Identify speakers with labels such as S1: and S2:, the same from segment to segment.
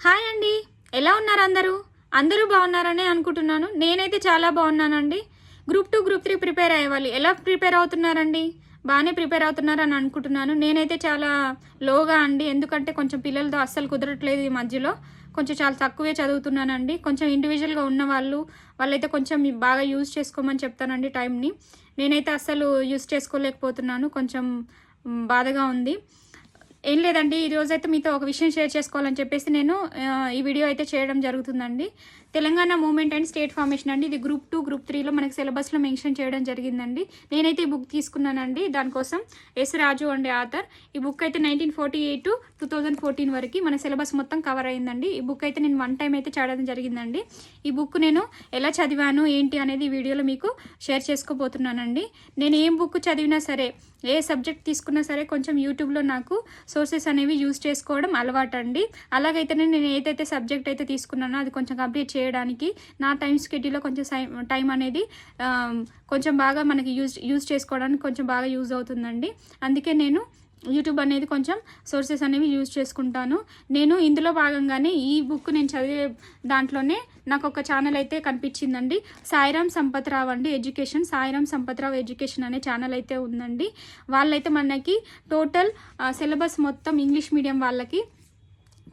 S1: Hi అండి, ఎలా ఉన్నారు అందరూ? అందరూ బాగున్నారని అనుకుంటున్నాను. నేనైతే చాలా బాగున్నానండి. గ్రూప్ 2 గ్రూప్ 3 ప్రిపేర్ అయ్యేవాళ్ళు ఎలా ప్రిపేర్ అవుతున్నారండి? బాగానే ప్రిపేర్ అవుతున్నారని అనుకుంటున్నాను. నేనైతే చాలా లోగా అండి, ఎందుకంటే కొంచెం పిల్లలతో అస్సలు కుదరట్లేదు. ఈ మధ్యలో కొంచెం చాలా తక్కువే చదువుతున్నానండి. కొంచెం ఇండివిజువల్గా ఉన్న వాళ్ళైతే కొంచెం బాగా యూజ్ చేసుకోమని చెప్తానండి టైంని. నేనైతే అస్సలు యూజ్ చేసుకోలేకపోతున్నాను. కొంచెం బాధగా ఉంది. ఏం లేదండి, ఈరోజైతే మీతో ఒక విషయం షేర్ చేసుకోవాలని చెప్పేసి నేను ఈ వీడియో అయితే చేయడం జరుగుతుందండి. Telangana movement and state formation అండి. ఇది గ్రూప్ 2 గ్రూప్ 3లో మనకి సిలబస్లో మెన్షన్ చేయడం జరిగిందండి. నేనైతే ఈ బుక్ తీసుకున్నానండి. దానికోసం ఎస్ రాజు అండి ఆథర్. ఈ బుక్ అయితే 1948 to 2014 వరకు మన సిలబస్ మొత్తం కవర్ అయిందండి. ఈ బుక్ అయితే నేను 1 టైం అయితే చదవడం జరిగిందండి. ఈ బుక్ నేను ఎలా చదివాను ఏంటి అనేది ఈ వీడియోలో మీకు షేర్ చేసుకోబోతున్నానండి. నేను ఏం బుక్ చదివినా సరే, ఏ సబ్జెక్ట్ తీసుకున్నా సరే కొంచెం యూట్యూబ్లో నాకు సోర్సెస్ అనేవి యూజ్ చేసుకోవడం అలవాటు అండి. అలాగైతేనే నేను ఏదైతే సబ్జెక్ట్ అయితే తీసుకున్నానో అది కొంచెం కంప్లీట్ చేయడానికి నా టైం స్కెడ్యూల్లో కొంచెం టైం అనేది కొంచెం బాగా మనకి యూజ్ చేసుకోవడానికి కొంచెం బాగా యూజ్ అవుతుందండి. అందుకే నేను యూట్యూబ్ అనేది కొంచెం సోర్సెస్ అనేవి యూజ్ చేసుకుంటాను. నేను ఇందులో భాగంగానే ఈ బుక్ నేను చదివే దాంట్లోనే నాకు ఒక ఛానల్ అయితే కనిపించిందండి. సాయిరామ్ సంపత్రావు అండి ఎడ్యుకేషన్. సాయిరామ్ సంపత్రావు ఎడ్యుకేషన్ అనే ఛానల్ అయితే ఉందండి. వాళ్ళైతే మనకి టోటల్ సిలబస్ మొత్తం ఇంగ్లీష్ మీడియం వాళ్ళకి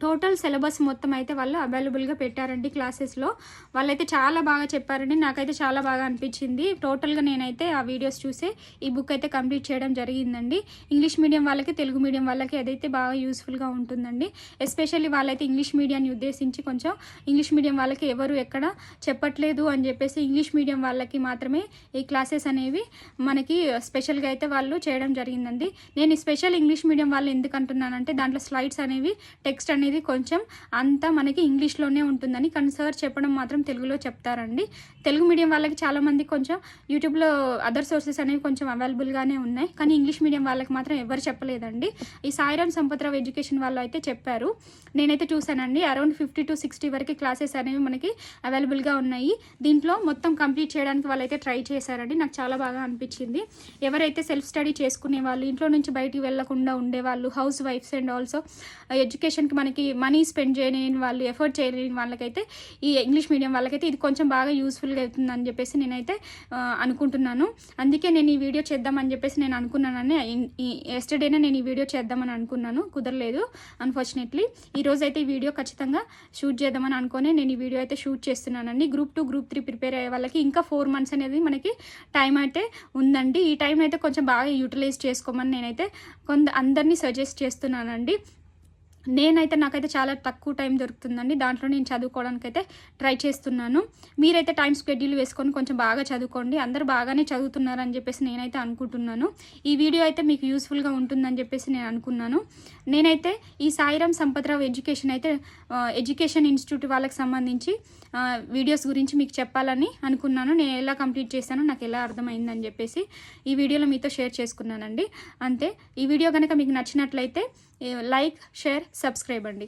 S1: టోటల్ సిలబస్ మొత్తం అయితే వాళ్ళు అవైలబుల్గా పెట్టారండి క్లాసెస్లో. వాళ్ళైతే చాలా బాగా చెప్పారండి. నాకైతే చాలా బాగా అనిపించింది. టోటల్గా నేనైతే ఆ వీడియోస్ చూసే ఈ బుక్ అయితే కంప్లీట్ చేయడం జరిగిందండి. ఇంగ్లీష్ మీడియం వాళ్ళకి, తెలుగు మీడియం వాళ్ళకి అదైతే బాగా యూస్ఫుల్గా ఉంటుందండి. ఎస్పెషల్లీ వాళ్ళైతే ఇంగ్లీష్ మీడియాన్ని ఉద్దేశించి కొంచెం ఇంగ్లీష్ మీడియం వాళ్ళకి ఎవరు ఎక్కడ చెప్పట్లేదు అని చెప్పేసి ఇంగ్లీష్ మీడియం వాళ్ళకి మాత్రమే ఈ క్లాసెస్ అనేవి మనకి స్పెషల్గా అయితే వాళ్ళు చేయడం జరిగిందండి. నేను స్పెషల్ ఇంగ్లీష్ మీడియం వాళ్ళు ఎందుకు అంటున్నానంటే దాంట్లో స్లైడ్స్ అనేవి, టెక్స్ట్ అనేది కొంచెం అంతా మనకి ఇంగ్లీష్లోనే ఉంటుందని, కానీ సార్ చెప్పడం మాత్రం తెలుగులో చెప్తారండి. తెలుగు మీడియం వాళ్ళకి చాలామంది కొంచెం యూట్యూబ్లో అదర్ సోర్సెస్ అనేవి కొంచెం అవైలబుల్గానే ఉన్నాయి, కానీ ఇంగ్లీష్ మీడియం వాళ్ళకి మాత్రం ఎవరు చెప్పలేదండి. ఈ సాయిరామ్ సంపత్రావు ఎడ్యుకేషన్ వాళ్ళు అయితే చెప్పారు. నేనైతే చూసానండి. అరౌండ్ 50 to 60 వరకు క్లాసెస్ అనేవి మనకి అవైలబుల్గా ఉన్నాయి. దీంట్లో మొత్తం కంప్లీట్ చేయడానికి వాళ్ళైతే ట్రై చేశారండి. నాకు చాలా బాగా అనిపించింది. ఎవరైతే సెల్ఫ్ స్టడీ చేసుకునే వాళ్ళు, ఇంట్లో నుంచి బయటికి వెళ్లకుండా ఉండేవాళ్ళు, హౌస్ వైఫ్స్ అండ్ ఆల్సో ఎడ్యుకేషన్కి మనకి మనీ స్పెండ్ చేయలేని వాళ్ళు, ఎఫర్ట్ చేయలేని వాళ్ళకైతే ఈ ఇంగ్లీష్ మీడియం వాళ్ళకైతే ఇది కొంచెం బాగా యూస్ఫుల్గా అవుతుందని చెప్పేసి నేనైతే అనుకుంటున్నాను. అందుకే నేను ఈ వీడియో చేద్దామని చెప్పేసి నేను అనుకున్నానని ఎస్టర్డేనే నేను ఈ వీడియో చేద్దామని అనుకున్నాను. కుదరలేదు అన్ఫార్చునేట్లీ. ఈరోజైతే ఈ వీడియో ఖచ్చితంగా షూట్ చేద్దామని అనుకుని నేను ఈ వీడియో అయితే షూట్ చేస్తున్నానండి. గ్రూప్ 2 గ్రూప్ 3 ప్రిపేర్ అయ్యే వాళ్ళకి ఇంకా 4 months అనేది మనకి టైం అయితే ఉందండి. ఈ టైం అయితే కొంచెం బాగా యూటిలైజ్ చేసుకోమని నేనైతే అందరినీ సజెస్ట్ చేస్తున్నానండి. నాకైతే చాలా తక్కువ టైం దొరుకుతుందండి. దాంట్లో నేను చదువుకోవడానికి అయితే ట్రై చేస్తున్నాను. మీరైతే టైం స్కెడ్యూల్ వేసుకొని కొంచెం బాగా చదువుకోండి. అందరూ బాగానే చదువుతున్నారని చెప్పేసి నేనైతే అనుకుంటున్నాను. ఈ వీడియో అయితే మీకు యూస్ఫుల్గా ఉంటుందని చెప్పేసి నేను అనుకున్నాను. నేనైతే ఈ సాయిరామ్ సంపత్రావు ఎడ్యుకేషన్ అయితే ఎడ్యుకేషన్ ఇన్స్టిట్యూట్ వాళ్ళకి సంబంధించి వీడియోస్ గురించి మీకు చెప్పాలని అనుకున్నాను. నేను ఎలా కంప్లీట్ చేశానో నాకు ఎలా అర్థమైందని చెప్పేసి ఈ వీడియోలో మీతో షేర్ చేసుకున్నానండి. అంతే. ఈ వీడియో కనుక మీకు నచ్చినట్లయితే లైక్, షేర్, సబ్స్క్రైబ్ అండి.